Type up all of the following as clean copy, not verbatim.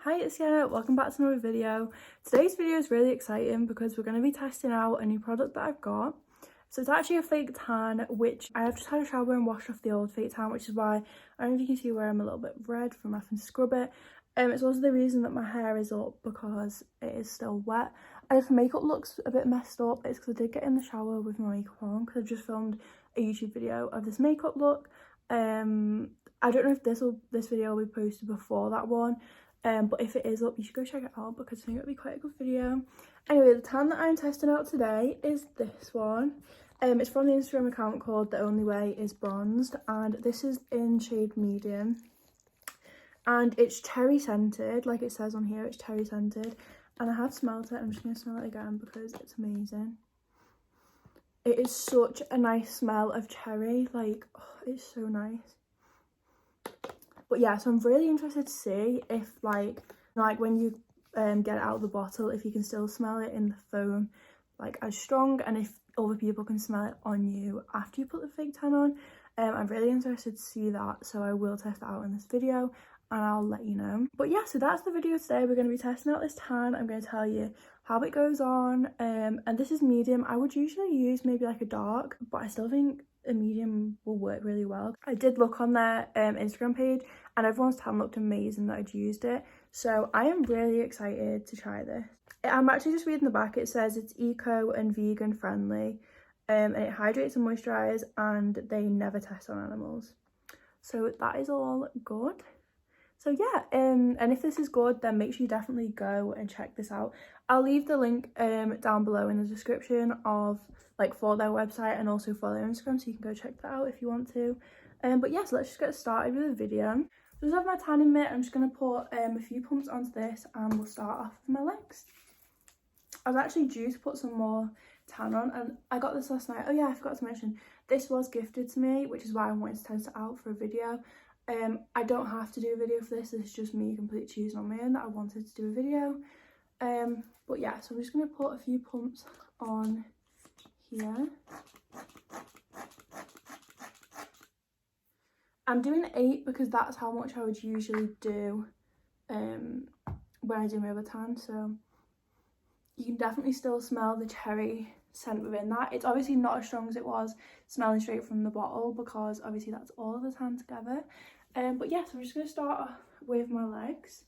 Hi, it's Sienna. Welcome back to another video. Today's video is really exciting because we're going to be testing out a new product that I've got. So it's actually a fake tan, which I have just had a shower and washed off the old fake tan, which is why I don't know if you can see where I'm a little bit red from having to scrub it. It's also the reason that my hair is up because it is still wet. And if my makeup looks a bit messed up, it's because I did get in the shower with my makeup on because I've just filmed a YouTube video of this makeup look. I don't know if this video will be posted before that one. But if it is up, you should go check it out because I think it'll be quite a good video. Anyway, the tan that I'm testing out today is this one. It's from the Instagram account called The Only Way Is Bronzed, and this is in shade medium. And it's cherry scented, like it says on here, it's cherry scented. And I have smelled it, I'm just going to smell it again because it's amazing. It is such a nice smell of cherry, like, oh, it's so nice. But yeah, so I'm really interested to see if like when you get it out of the bottle, if you can still smell it in the foam like as strong, and if other people can smell it on you after you put the fake tan on. I'm really interested to see that, so I will test that out in this video and I'll let you know. But yeah, so that's the video today. We're going to be testing out this tan. I'm going to tell you how it goes on, and this is medium. I would usually use maybe like a dark, but I still think a medium will work really well. I did look on their Instagram page and everyone's tan looked amazing that I'd used it, so I am really excited to try this. I'm actually just reading the back. It says it's eco and vegan friendly, and it hydrates and moisturizes, and they never test on animals, so that is all good. So yeah, and if this is good, then make sure you definitely go and check this out. I'll leave the link down below in the description of for their website and also for their Instagram, so you can go check that out if you want to. But yeah, so let's just get started with the video. So just have my tanning mitt. I'm just going to put a few pumps onto this and we'll start off with my legs. I was actually due to put some more tan on and I got this last night. Oh yeah, I forgot to mention, this was gifted to me, which is why I wanted to test it out for a video. I don't have to do a video for this. This is just me completely choosing on my own that I wanted to do a video. But yeah, so I'm just going to put a few pumps on here. I'm doing 8 because that's how much I would usually do when I do my other tan, so you can definitely still smell the cherry scent within that. It's obviously not as strong as it was smelling straight from the bottle because obviously that's all of the tan together. But yeah, so I'm just going to start off with my legs.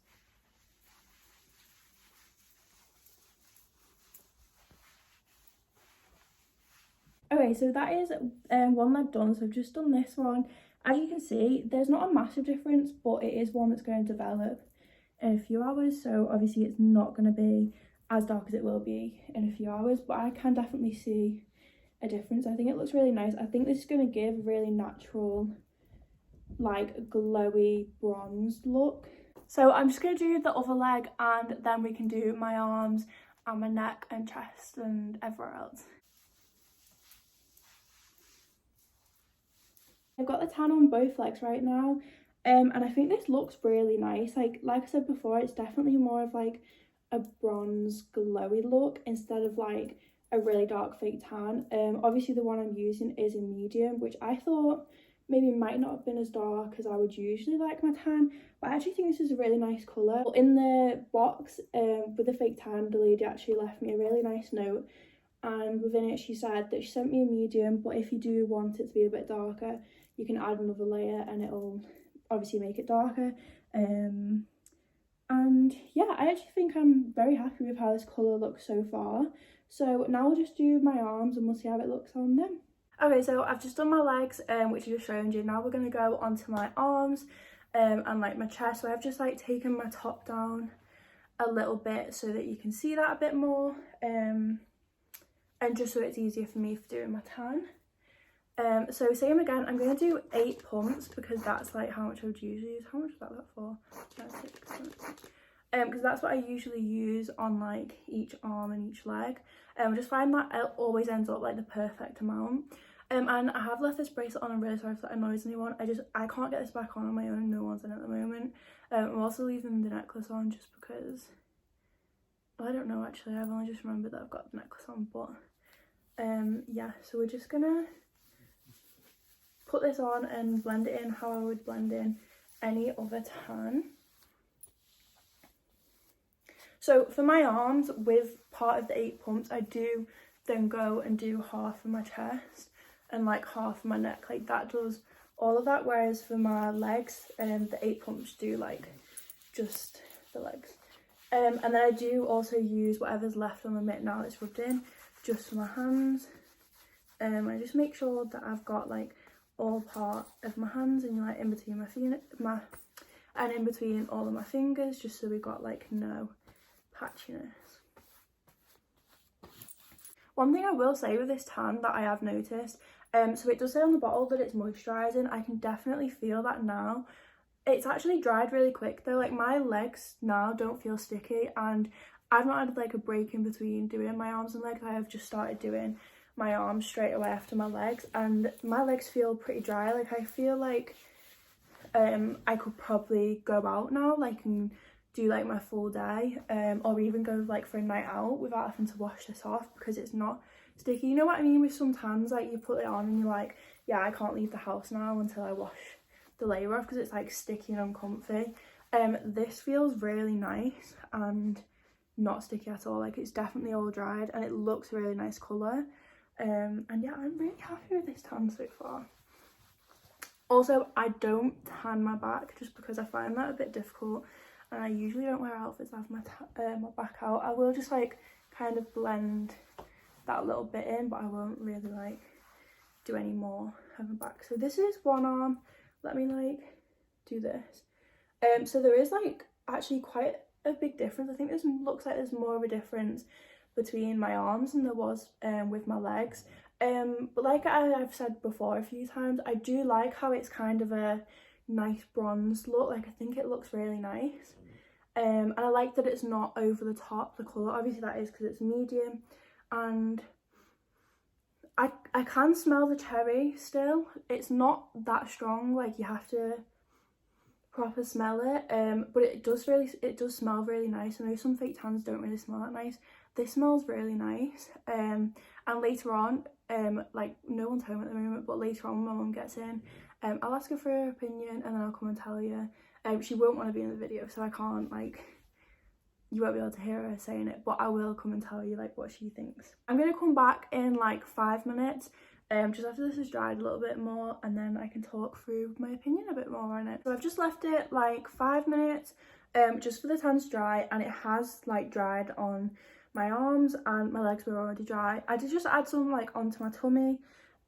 Okay, so that is one leg done, so I've just done this one. As you can see, there's not a massive difference, but it is one that's going to develop in a few hours, so obviously it's not going to be as dark as it will be in a few hours, but I can definitely see a difference. I think it looks really nice. I think this is going to give a really natural, like glowy bronzed look. So I'm just going to do the other leg and then we can do my arms and my neck and chest and everywhere else. I've got the tan on both legs right now, and I think this looks really nice. Like I said before, it's definitely more of like a bronze glowy look instead of like a really dark fake tan. Obviously the one I'm using is a medium, which I thought maybe might not have been as dark as I would usually like my tan, but I actually think this is a really nice colour. In the box with the fake tan, the lady actually left me a really nice note, and within it she said that she sent me a medium, but if you do want it to be a bit darker, you can add another layer and it'll obviously make it darker. And yeah, I actually think I'm very happy with how this colour looks so far. So now I'll just do my arms and we'll see how it looks on them. Okay, so I've just done my legs, which I just showed you. Now we're going to go onto my arms and like my chest. So I've just like taken my top down a little bit so that you can see that a bit more, and just so it's easier for me for doing my tan. So same again, I'm going to do 8 pumps because that's like how much I would usually use. How much is that for? Because that's what I usually use on like each arm and each leg. I just find that it always ends up like the perfect amount. And I have left this bracelet on. I'm really sorry if that annoys anyone. I can't get this back on my own. No one's in at the moment. I'm also leaving the necklace on just because, well, I don't know actually. I've only just remembered that I've got the necklace on. But yeah, so we're just gonna put this on and blend it in how I would blend in any other tan. So for my arms, with part of the 8 pumps, I do then go and do half of my chest and like half of my neck, like that does all of that, whereas for my legs, the 8 pumps do like just the legs. And then I do also use whatever's left on the mitt now it's rubbed in, just for my hands. I just make sure that I've got like all part of my hands and like in between my feet, and in between all of my fingers, just so we got like no patchiness. One thing I will say with this tan that I have noticed, so it does say on the bottle that it's moisturising. I can definitely feel that now. It's actually dried really quick though, like my legs now don't feel sticky, and I've not had like a break in between doing my arms and legs. I have just started doing my arms straight away after my legs, and my legs feel pretty dry. Like I feel like I could probably go out now, like, and do like my full day, or even go like for a night out without having to wash this off, because it's not sticky. You know what I mean with some tans, like you put it on and you're like, yeah, I can't leave the house now until I wash the layer off because it's like sticky and uncomfy. This feels really nice and not sticky at all. Like it's definitely all dried and it looks a really nice colour. And yeah, I'm really happy with this tan so far. Also, I don't tan my back just because I find that a bit difficult, and I usually don't wear outfits that have my back out. I will just like kind of blend that little bit in, but I won't really like do any more of my back. So this is one arm. Let me like do this. So there is like actually quite a big difference. I think this looks like there's more of a difference between my arms than there was with my legs. But like I've said before a few times, I do like how it's kind of a nice bronze look. Like I think it looks really nice. And I like that it's not over the top, the colour. Obviously that is because it's medium, and I can smell the cherry still. It's not that strong, like you have to proper smell it, but it does smell really nice. I know some fake tans don't really smell that nice. This smells really nice. And later on, like no one's home at the moment, but later on when my mum gets in, I'll ask her for her opinion and then I'll come and tell you. She won't want to be in the video, so I can't like, you won't be able to hear her saying it, but I will come and tell you like what she thinks. I'm gonna come back in like 5 minutes, just after this is dried a little bit more, and then I can talk through my opinion a bit more on it. So I've just left it like 5 minutes, just for the tan to dry, and it has like dried on my arms and my legs were already dry. I did just add some like onto my tummy,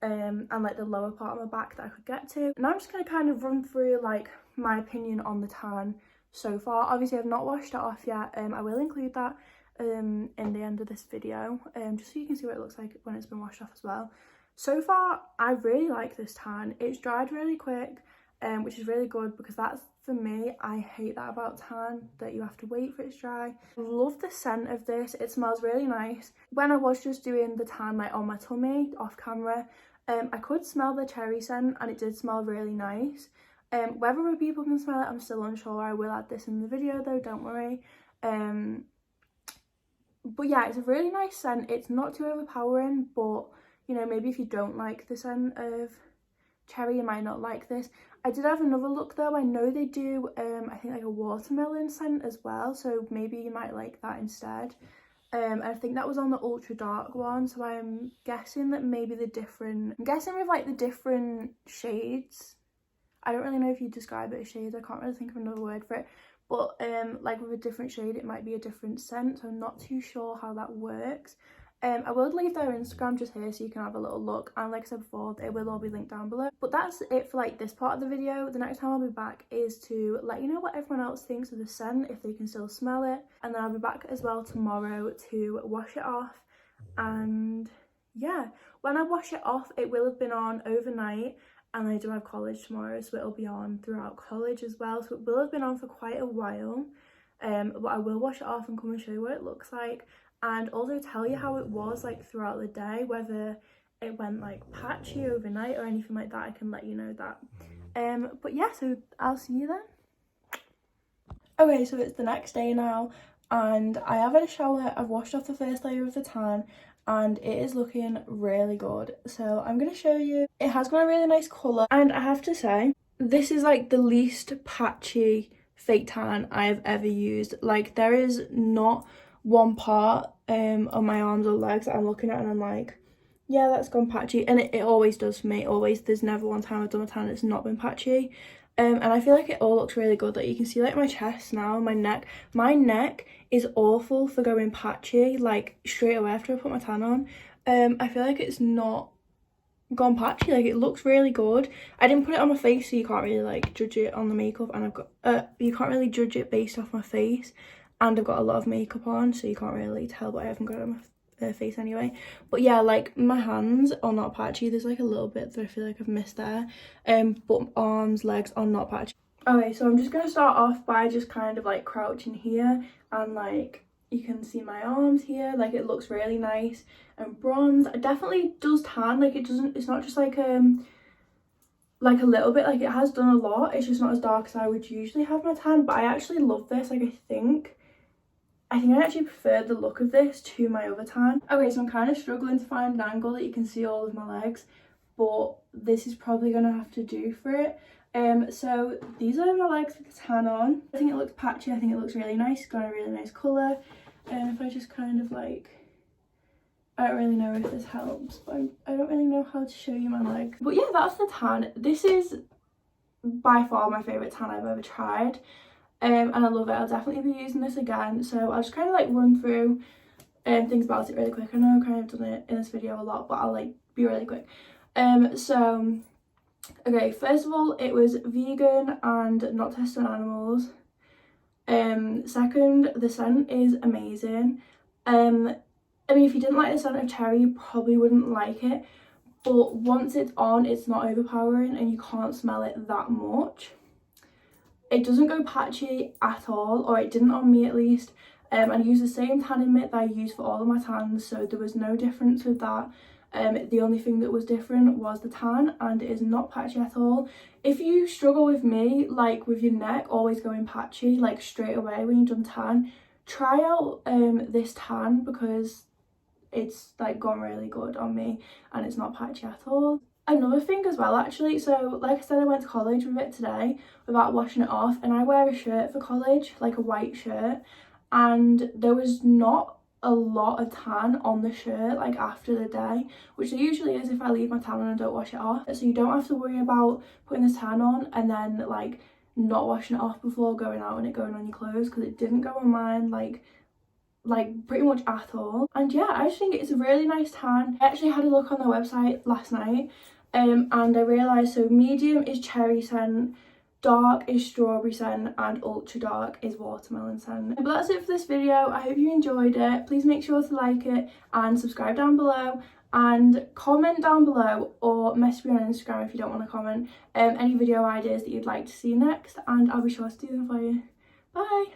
and like the lower part of my back that I could get to. Now I'm just gonna kind of run through like my opinion on the tan so far. Obviously I've not washed it off yet. I will include that in the end of this video, just so you can see what it looks like when it's been washed off as well. So far I really like this tan. It's dried really quick, which is really good, because that's, for me, I hate that about tan, that you have to wait for it to dry. I love the scent of this. It smells really nice. When I was just doing the tan like on my tummy off camera, I could smell the cherry scent and it did smell really nice. Whether other people can smell it, I'm still unsure. I will add this in the video though, don't worry. But yeah, it's a really nice scent. It's not too overpowering, but you know, maybe if you don't like the scent of cherry, you might not like this. I did have another look though. I know they do I think like a watermelon scent as well, so maybe you might like that instead. I think that was on the ultra dark one, so I'm guessing that maybe I'm guessing with like the different shades, I don't really know if you describe it as shades, I can't really think of another word for it, but like with a different shade it might be a different scent, so I'm not too sure how that works. I will leave their Instagram just here so you can have a little look, and like I said before, it will all be linked down below. But that's it for like this part of the video. The next time I'll be back is to let you know what everyone else thinks of the scent, if they can still smell it, and then I'll be back as well tomorrow to wash it off. And yeah, when I wash it off, it will have been on overnight, and I do have college tomorrow, so it'll be on throughout college as well, so it will have been on for quite a while. But I will wash it off and come and show you what it looks like, and also tell you how it was like throughout the day, whether it went like patchy overnight or anything like that. I can let you know that. But yeah, so I'll see you then. Okay, so it's the next day now, and I have had a shower. I've washed off the first layer of the tan, and it is looking really good. So I'm gonna show you. It has got a really nice colour, and I have to say, this is like the least patchy fake tan I have ever used. Like, there is not one part on my arms or legs that I'm looking at and I'm like, yeah, that's gone patchy. And it always does for me, always. There's never one time I've done a tan that's not been patchy. And I feel like it all looks really good. Like, you can see like my chest now, my neck is awful for going patchy like straight away after I put my tan on. I feel like it's not gone patchy. Like, it looks really good. I didn't put it on my face, so you can't really like judge it on the makeup, and I've got you can't really judge it based off my face, and I've got a lot of makeup on, so you can't really tell, but I haven't got it on my face anyway. But yeah, like, my hands are not patchy. There's like a little bit that I feel like I've missed there, but arms, legs are not patchy. Okay, so I'm just gonna start off by just kind of like crouching here, and like you can see my arms here. Like, it looks really nice and bronze. It definitely does tan. Like, it's not just like a little bit. Like, it has done a lot. It's just not as dark as I would usually have my tan, but I actually love this. Like, I think I actually prefer the look of this to my other tan. Okay, so I'm kind of struggling to find an angle that you can see all of my legs, but this is probably gonna have to do for it. So these are my legs with the tan on. I think it looks patchy. I think it looks really nice. It's got a really nice colour. And if I just kind of like, I don't really know if this helps, but I don't really know how to show you my legs. But yeah, that's the tan. This is by far my favourite tan I've ever tried. And I love it. I'll definitely be using this again. So I'll just kind of like run through things about it really quick. I know I've kind of done it in this video a lot, but I'll like be really quick. So okay, first of all, it was vegan and not tested on animals. Second, the scent is amazing. I mean, if you didn't like the scent of cherry, you probably wouldn't like it, but once it's on, it's not overpowering and you can't smell it that much. It doesn't go patchy at all, or it didn't on me at least. I use the same tanning mitt that I use for all of my tans, so there was no difference with that. The only thing that was different was the tan, and it is not patchy at all. If you struggle with me, like with your neck always going patchy like straight away when you've done tan, try out this tan, because it's like gone really good on me and it's not patchy at all. Another thing as well, actually, so like I said, I went to college with it today without washing it off, and I wear a shirt for college, like a white shirt, and there was not a lot of tan on the shirt like after the day, which there usually is if I leave my tan on and don't wash it off. So you don't have to worry about putting this tan on and then like not washing it off before going out and it going on your clothes, because it didn't go on mine like pretty much at all. And yeah, I just think it's a really nice tan. I actually had a look on their website last night and I realised, so medium is cherry scent, dark is strawberry scent, and ultra dark is watermelon scent. But that's it for this video. I hope you enjoyed it. Please make sure to like it and subscribe down below, and comment down below or message me on Instagram if you don't want to comment any video ideas that you'd like to see next, and I'll be sure to do them for you. Bye.